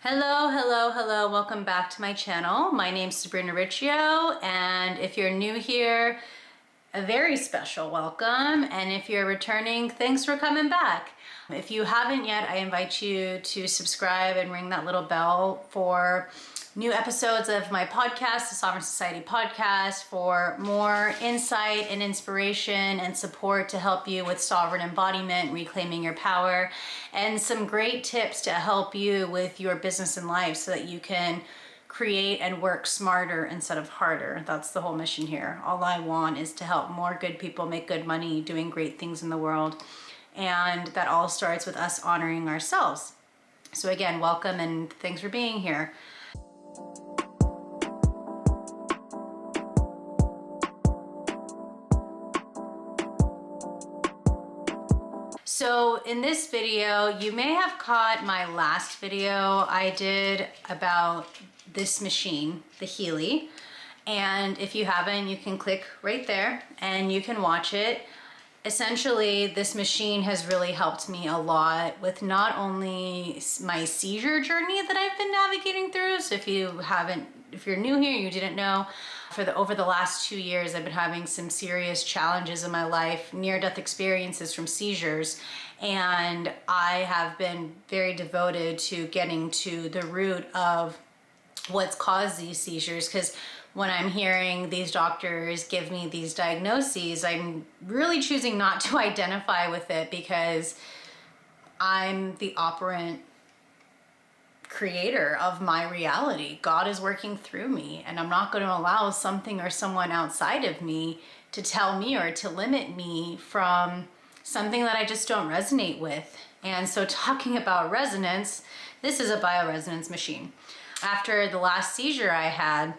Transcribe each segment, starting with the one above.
Hello, hello, hello. Welcome back to my channel. My name's Sabrina Riccio, and if you're new here, a very special welcome. And if you're returning, thanks for coming back. If you haven't yet, I invite you to subscribe and ring that little bell for new episodes of my podcast, the Sovereign Society podcast, for more insight and inspiration and support to help you with sovereign embodiment, reclaiming your power, and some great tips to help you with your business and life so that you can create and work smarter instead of harder. That's the whole mission here. All I want is to help more good people make good money doing great things in the world. And that all starts with us honoring ourselves. So again, welcome and thanks for being here. So in this video, you may have caught my last video I did about this machine, the Healy. And if you haven't, you can click right there and you can watch it. Essentially, this machine has really helped me a lot with not only my seizure journey that I've been navigating through. So if you're new here, you didn't know, over the last 2 years, I've been having some serious challenges in my life, near-death experiences from seizures. And I have been very devoted to getting to the root of what's caused these seizures, because when I'm hearing these doctors give me these diagnoses, I'm really choosing not to identify with it because I'm the operant creator of my reality. God is working through me, and I'm not going to allow something or someone outside of me to tell me or to limit me from something that I just don't resonate with. And so talking about resonance, this is a bioresonance machine. After the last seizure I had,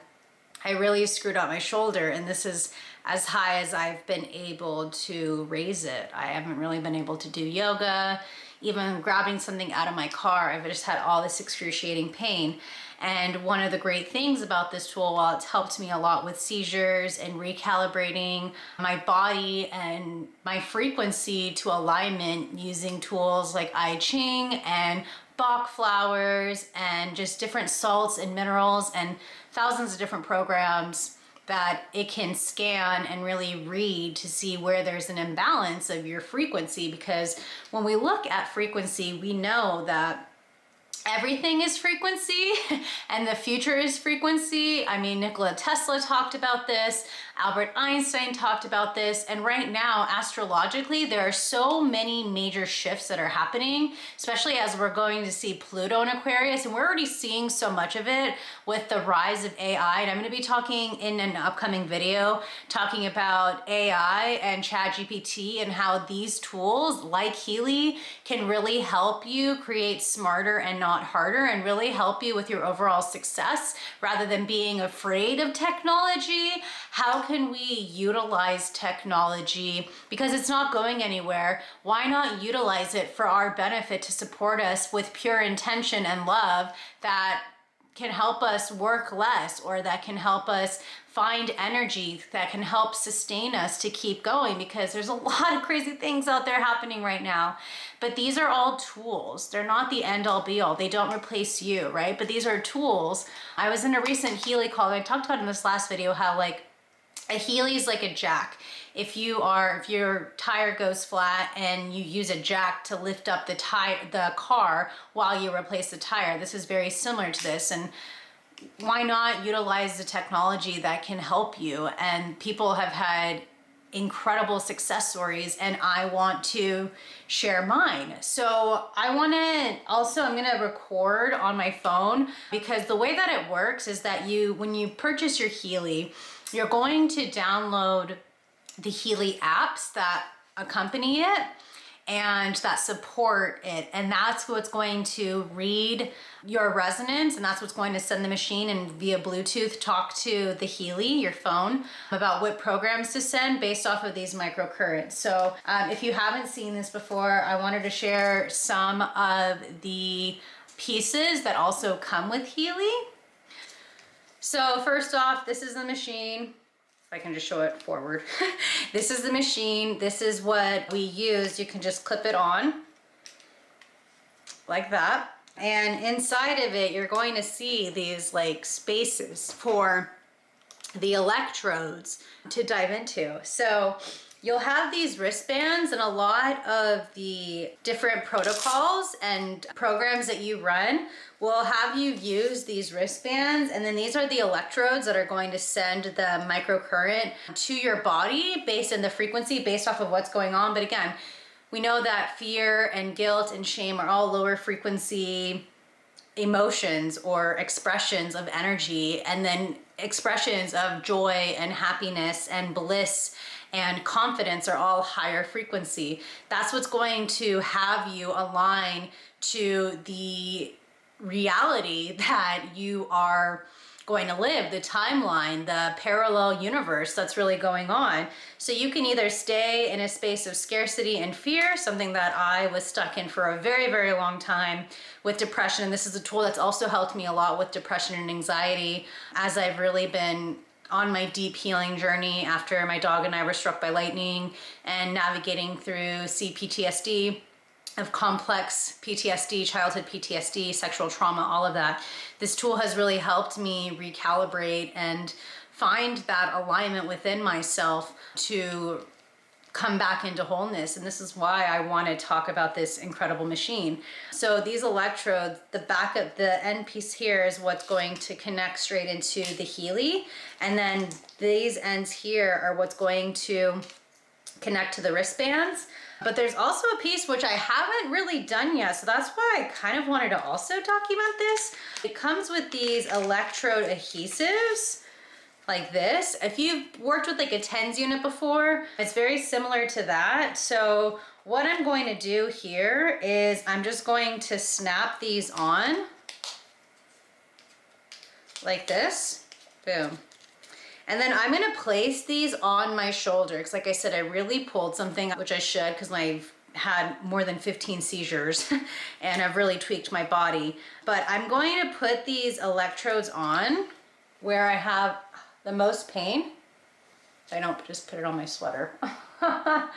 I really screwed up my shoulder, and this is as high as I've been able to raise it. I haven't really been able to do yoga, even grabbing something out of my car. I've just had all this excruciating pain. And one of the great things about this tool, while it's helped me a lot with seizures and recalibrating my body and my frequency to alignment using tools like I Ching and Bach flowers and just different salts and minerals and thousands of different programs that it can scan and really read to see where there's an imbalance of your frequency. Because when we look at frequency, we know that everything is frequency and the future is frequency. I mean, Nikola Tesla talked about this, Albert Einstein talked about this, and right now, astrologically, there are so many major shifts that are happening, especially as we're going to see Pluto in Aquarius, and we're already seeing so much of it with the rise of AI. And I'm going to be talking in an upcoming video, talking about AI and ChatGPT and how these tools like Healy can really help you create smarter and not harder, and really help you with your overall success rather than being afraid of technology. How can we utilize technology? Because it's not going anywhere. Why not utilize it for our benefit to support us with pure intention and love that can help us work less, or that can help us find energy that can help sustain us to keep going? Because there's a lot of crazy things out there happening right now. But these are all tools. They're not the end all be all. They don't replace you, right? But these are tools. I was in a recent Healy call, and I talked about in this last video how like a Healy is like a jack. If your tire goes flat and you use a jack to lift up the car while you replace the tire, this is very similar to this. And why not utilize the technology that can help you? And people have had incredible success stories, and I want to share mine. So I'm gonna record on my phone, because the way that it works is that when you purchase your Healy, you're going to download the Healy apps that accompany it and that support it. And that's what's going to read your resonance, and that's what's going to send the machine and via Bluetooth talk to the Healy, your phone, about what programs to send based off of these microcurrents. So if you haven't seen this before, I wanted to share some of the pieces that also come with Healy. So first off, this is the machine. If I can just show it forward. This is the machine. This is what we use. You can just clip it on like that. And inside of it, you're going to see these like spaces for the electrodes to dive into. So you'll have these wristbands, and a lot of the different protocols and programs that you run will have you use these wristbands, and then these are the electrodes that are going to send the microcurrent to your body based on the frequency, based off of what's going on. But again, we know that fear and guilt and shame are all lower frequency emotions or expressions of energy, and then expressions of joy and happiness and bliss and confidence are all higher frequency. That's what's going to have you align to the reality that you are going to live, the timeline, the parallel universe that's really going on. So you can either stay in a space of scarcity and fear, something that I was stuck in for a very, very long time with depression. And this is a tool that's also helped me a lot with depression and anxiety as I've really been on my deep healing journey after my dog and I were struck by lightning and navigating through CPTSD, of complex PTSD, childhood PTSD, sexual trauma, all of that. This tool has really helped me recalibrate and find that alignment within myself to come back into wholeness. And this is why I want to talk about this incredible machine. So these electrodes, the back of the end piece here is what's going to connect straight into the Healy. And then these ends here are what's going to connect to the wristbands. But there's also a piece which I haven't really done yet, so that's why I kind of wanted to also document this. It comes with these electrode adhesives like this. If you've worked with like a TENS unit before, it's very similar to that. So what I'm going to do here is I'm just going to snap these on like this, boom. And then I'm gonna place these on my shoulder, because like I said, I really pulled something, which I should, because I've had more than 15 seizures and I've really tweaked my body. But I'm going to put these electrodes on where I have the most pain. I don't just put it on my sweater. So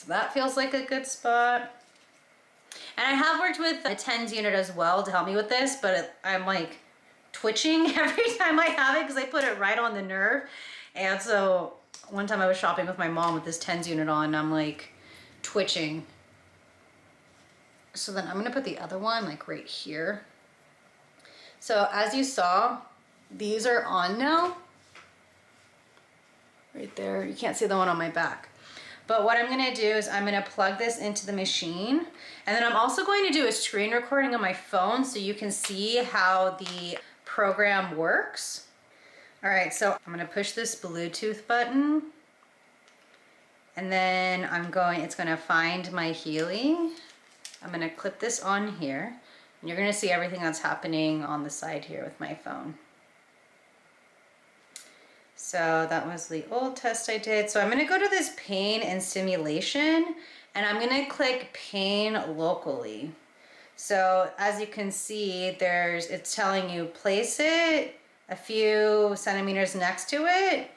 that feels like a good spot. And I have worked with a TENS unit as well to help me with this, but I'm like twitching every time I have it because I put it right on the nerve. And so one time I was shopping with my mom with this TENS unit on, and I'm like twitching. So then I'm gonna put the other one like right here. So as you saw, these are on now. Right there, you can't see the one on my back. But what I'm gonna do is I'm gonna plug this into the machine, and then I'm also going to do a screen recording on my phone so you can see how the program works. All right, so I'm gonna push this Bluetooth button, and then it's gonna find my Healy. I'm gonna clip this on here, and you're gonna see everything that's happening on the side here with my phone. So that was the old test I did. So I'm gonna go to this pain and stimulation, and I'm gonna click pain locally. So as you can see, it's telling you place it a few centimeters next to it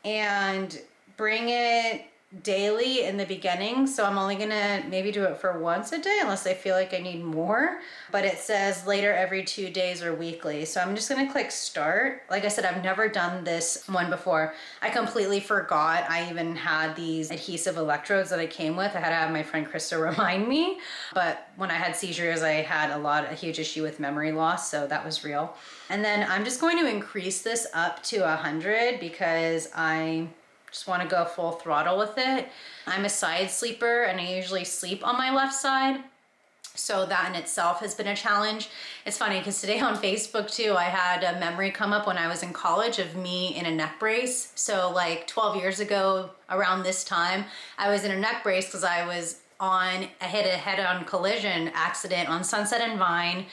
and bring it daily in the beginning. So I'm only gonna maybe do it for once a day unless I feel like I need more, but it says later every 2 days or weekly. So I'm just gonna click start. Like I said, I've never done this one before. I completely forgot I even had these adhesive electrodes that I came with. I had to have my friend Krista remind me, but when I had seizures, I had a huge issue with memory loss, so that was real. And then I'm just going to increase this up to 100 because I just want to go full throttle with it. I'm a side sleeper and I usually sleep on my left side. So that in itself has been a challenge. It's funny because today on Facebook too, I had a memory come up when I was in college of me in a neck brace. So like 12 years ago around this time, I was in a neck brace because I had a head-on collision accident on Sunset and Vine,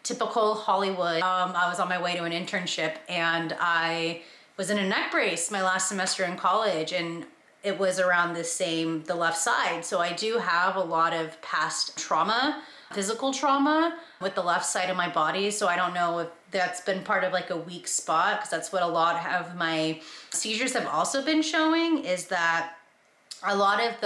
typical Hollywood. I was on my way to an internship and I was in a neck brace my last semester in college, and it was around the left side. So I do have a lot of past trauma, physical trauma with the left side of my body. So I don't know if that's been part of like a weak spot, because that's what a lot of my seizures have also been showing, is that a lot of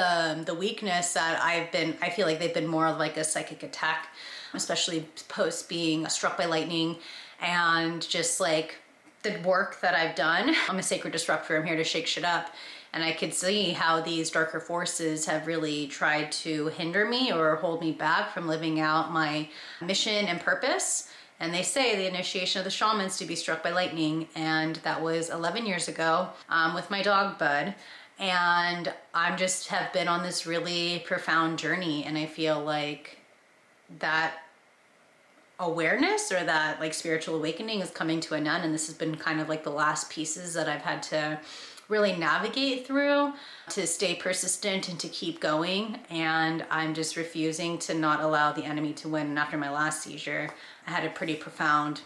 the weakness that I feel like they've been more of like a psychic attack especially post being struck by lightning and just like the work that I've done. I'm a sacred disruptor. I'm here to shake shit up. And I could see how these darker forces have really tried to hinder me or hold me back from living out my mission and purpose. And they say the initiation of the shamans to be struck by lightning. And that was 11 years ago with my dog, Bud. And I'm just have been on this really profound journey. And I feel like that awareness or that like spiritual awakening is coming to an end, and this has been kind of like the last pieces that I've had to really navigate through to stay persistent and to keep going. And I'm just refusing to not allow the enemy to win. And after my last seizure, I had a pretty profound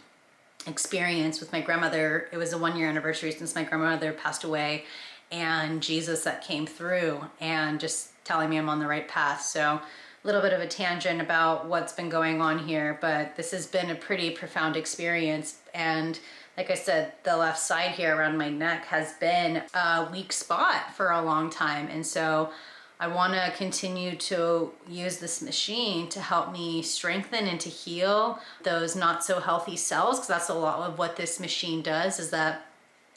experience with my grandmother. It was a 1-year anniversary since my grandmother passed away, and Jesus that came through and just telling me I'm on the right path. So a little bit of a tangent about what's been going on here, but this has been a pretty profound experience. And like I said, the left side here around my neck has been a weak spot for a long time. And so I want to continue to use this machine to help me strengthen and to heal those not so healthy cells, because that's a lot of what this machine does, is that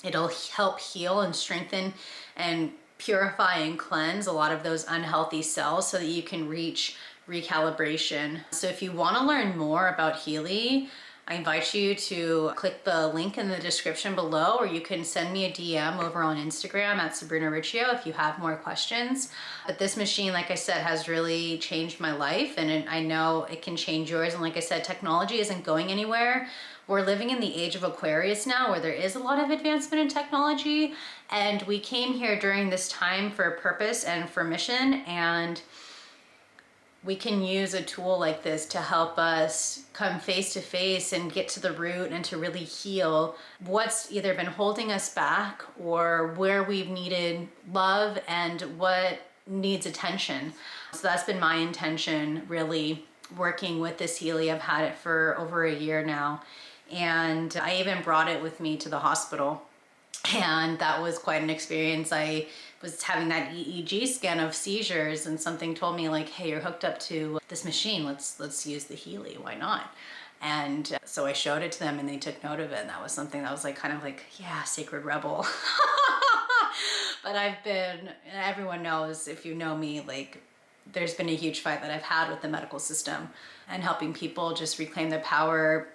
it'll help heal and strengthen and purify and cleanse a lot of those unhealthy cells so that you can reach recalibration. So if you want to learn more about Healy, I invite you to click the link in the description below, or you can send me a DM over on Instagram at Sabrina Riccio if you have more questions. But this machine, like I said, has really changed my life, and I know it can change yours. And like I said, technology isn't going anywhere. We're living in the age of Aquarius now, where there is a lot of advancement in technology, and we came here during this time for a purpose and for mission, and we can use a tool like this to help us come face to face and get to the root and to really heal what's either been holding us back or where we've needed love and what needs attention. So that's been my intention, really working with this Healy. I've had it for over a year now. And I even brought it with me to the hospital. And that was quite an experience. I was having that EEG scan of seizures, and something told me like, hey, you're hooked up to this machine. Let's use the Healy. Why not? And so I showed it to them, and they took note of it. And that was something that was like kind of like, yeah, sacred rebel. But everyone knows, if you know me, like there's been a huge fight that I've had with the medical system and helping people just reclaim their power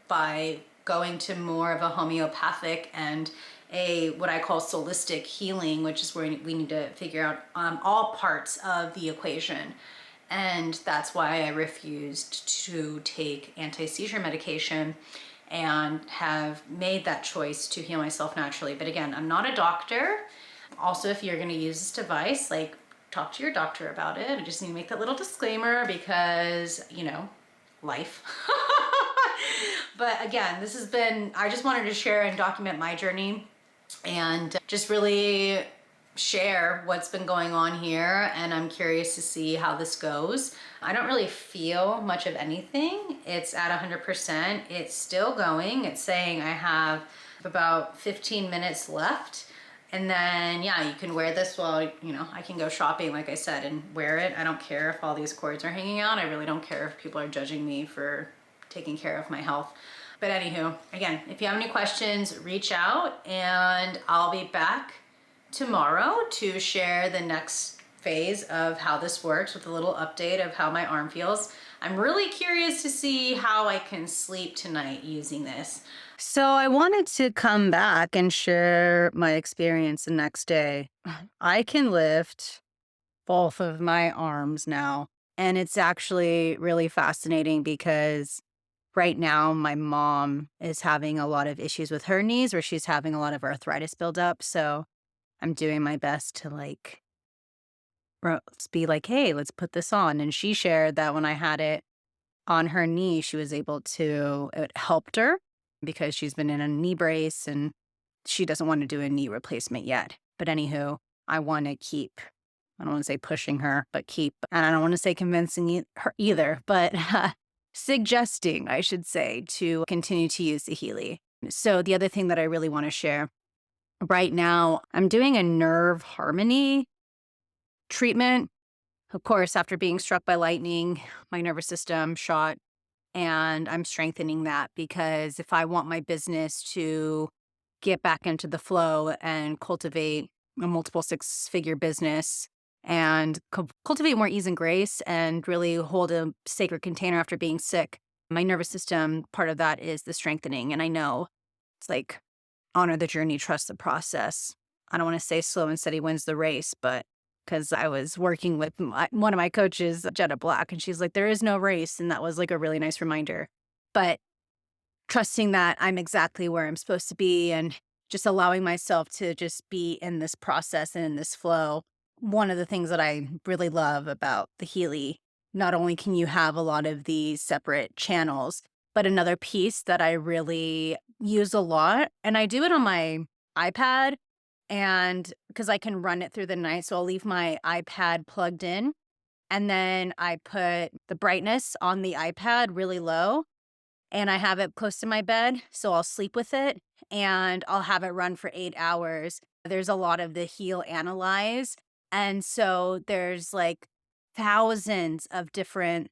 by going to more of a homeopathic and a what I call solistic healing, which is where we need to figure out all parts of the equation. And that's why I refused to take anti-seizure medication and have made that choice to heal myself naturally. But again, I'm not a doctor. Also, if you're going to use this device, like talk to your doctor about it. I just need to make that little disclaimer because, you know, life. But again, this has been, I just wanted to share and document my journey and just really share what's been going on here. And I'm curious to see how this goes. I don't really feel much of anything. It's at 100%. It's still going. It's saying I have about 15 minutes left. And then, yeah, you can wear this while, you know, I can go shopping, like I said, and wear it. I don't care if all these cords are hanging out. I really don't care if people are judging me for taking care of my health. But anywho, again, if you have any questions, reach out, and I'll be back tomorrow to share the next phase of how this works with a little update of how my arm feels. I'm really curious to see how I can sleep tonight using this. So I wanted to come back and share my experience the next day. I can lift both of my arms now, and it's actually really fascinating because right now my mom is having a lot of issues with her knees, where she's having a lot of arthritis build up. So I'm doing my best to like be like, hey, let's put this on. And she shared that when I had it on her knee, she was able to, it helped her because she's been in a knee brace and she doesn't want to do a knee replacement yet. But anywho, I want to keep, I don't want to say pushing her, but keep, and I don't want to say convincing her either, but suggesting, I should say, to continue to use the Healy. So the other thing that I really want to share right now, I'm doing a nerve harmony treatment. Of course, after being struck by lightning, my nervous system shot And I'm strengthening that because if I want my business to get back into the flow and cultivate a multiple six-figure business and cultivate more ease and grace and really hold a sacred container after being sick, my nervous system, part of that is the strengthening. And I know it's like honor the journey, trust the process. I don't want to say slow and steady wins the race, but because I was working with one of my coaches, Jetta Black, and she's like, there is no race. And that was like a really nice reminder. But trusting that I'm exactly where I'm supposed to be and just allowing myself to just be in this process and in this flow. One of the things that I really love about the Healy, not only can you have a lot of these separate channels, but another piece that I really use a lot, and I do it on my iPad, and because I can run it through the night, so I'll leave my iPad plugged in, and then I put the brightness on the iPad really low, and I have it close to my bed, so I'll sleep with it, and I'll have it run for 8 hours. There's a lot of the Heal Analyze, and so there's, like, thousands of different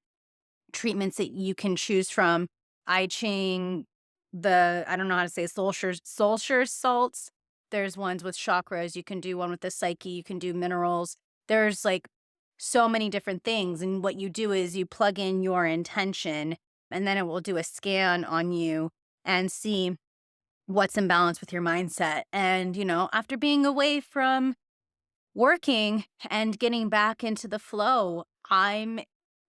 treatments that you can choose from. I Ching, I don't know how to say Soulshire salts. There's ones with chakras. You can do one with the psyche. You can do minerals. There's like so many different things. And what you do is you plug in your intention and then it will do a scan on you and see what's in balance with your mindset. And, after being away from working and getting back into the flow, I'm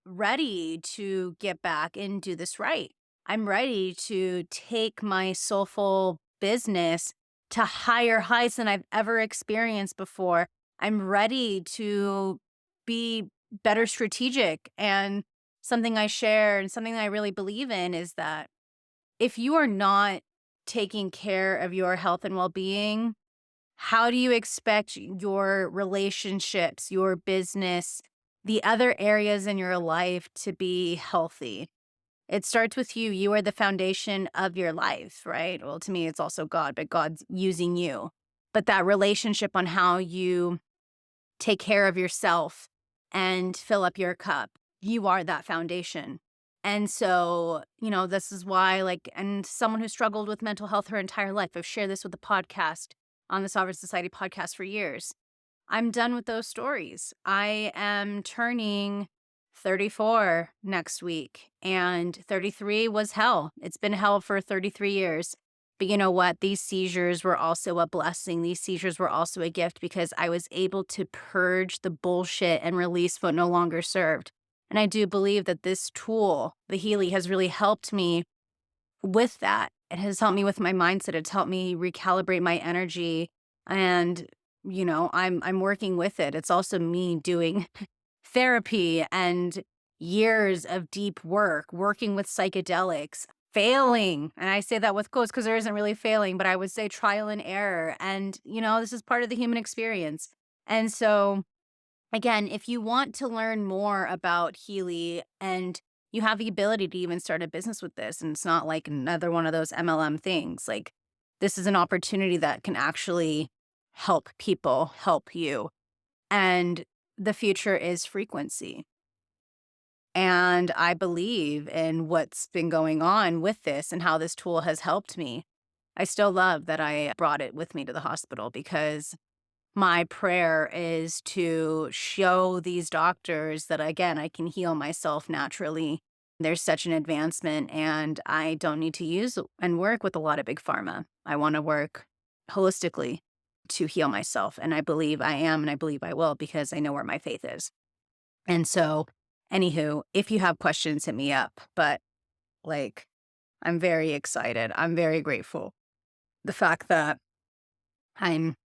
ready to get back and do this right. I'm ready to take my soulful business to higher heights than I've ever experienced before. I'm ready to be better strategic. And something I share and something that I really believe in is that if you are not taking care of your health and well being, how do you expect your relationships, your business, the other areas in your life to be healthy? It starts with you. You are the foundation of your life, right? Well, to me, it's also God, but God's using you. But that relationship on how you take care of yourself and fill up your cup, you are that foundation. And so, this is why, and someone who struggled with mental health her entire life, I've shared this with the podcast on the Sovereign Society podcast for years. I'm done with those stories. I am turning 34 next week, and 33 was hell. It's been hell for 33 years. But you know what? These seizures were also a blessing. These seizures were also a gift because I was able to purge the bullshit and release what no longer served. And I do believe that this tool, the Healy, has really helped me with that. It has helped me with my mindset. It's helped me recalibrate my energy. And, I'm working with it. It's also me doing therapy and years of deep work, working with psychedelics, failing. And I say that with quotes because there isn't really failing, but I would say trial and error. And, this is part of the human experience. And so, again, if you want to learn more about Healy and you have the ability to even start a business with this, and it's not like another one of those MLM things, like this is an opportunity that can actually help people, help you. And the future is frequency. And I believe in what's been going on with this and how this tool has helped me. I still love that I brought it with me to the hospital because my prayer is to show these doctors that, again, I can heal myself naturally. There's such an advancement, and I don't need to use and work with a lot of big pharma. I want to work holistically to heal myself. And I believe I am, and I believe I will because I know where my faith is. And so, anywho, if you have questions, hit me up. But I'm very excited. I'm very grateful. The fact that I'm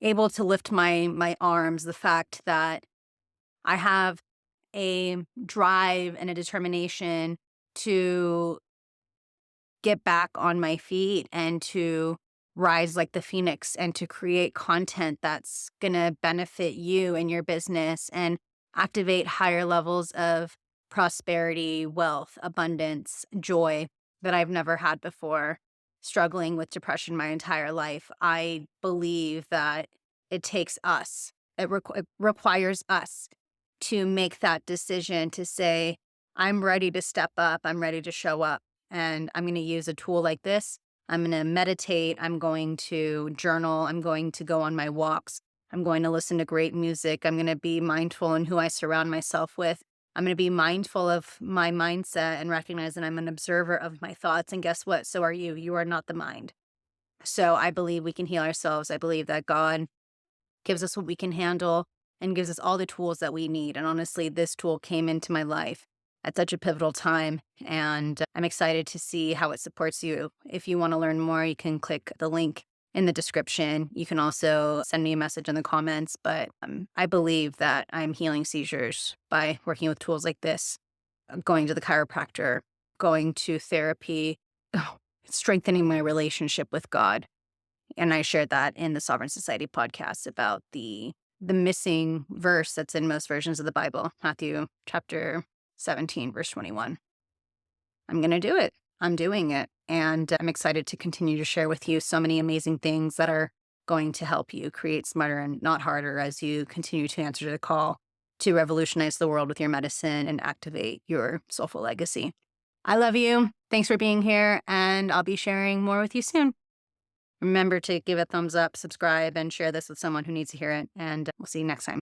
able to lift my arms, the fact that I have a drive and a determination to get back on my feet and to rise like the phoenix and to create content that's going to benefit you and your business and activate higher levels of prosperity, wealth, abundance, joy that I've never had before. Struggling with depression my entire life, I believe that it takes us, it requires us to make that decision to say, I'm ready to step up. I'm ready to show up. And I'm going to use a tool like this. I'm going to meditate. I'm going to journal. I'm going to go on my walks. I'm going to listen to great music. I'm going to be mindful in who I surround myself with. I'm going to be mindful of my mindset and recognize that I'm an observer of my thoughts. And guess what? So are you. You are not the mind. So I believe we can heal ourselves. I believe that God gives us what we can handle and gives us all the tools that we need. And honestly, this tool came into my life at such a pivotal time. And I'm excited to see how it supports you. If you want to learn more, you can click the link in the description. You can also send me a message in the comments. But I believe that I'm healing seizures by working with tools like this, going to the chiropractor, going to therapy, strengthening my relationship with God. And I shared that in the Sovereign Society podcast about the missing verse that's in most versions of the Bible, Matthew chapter 17, verse 21. I'm going to do it. I'm doing it. And I'm excited to continue to share with you so many amazing things that are going to help you create smarter and not harder as you continue to answer the call to revolutionize the world with your medicine and activate your soulful legacy. I love you. Thanks for being here. And I'll be sharing more with you soon. Remember to give a thumbs up, subscribe, and share this with someone who needs to hear it. And we'll see you next time.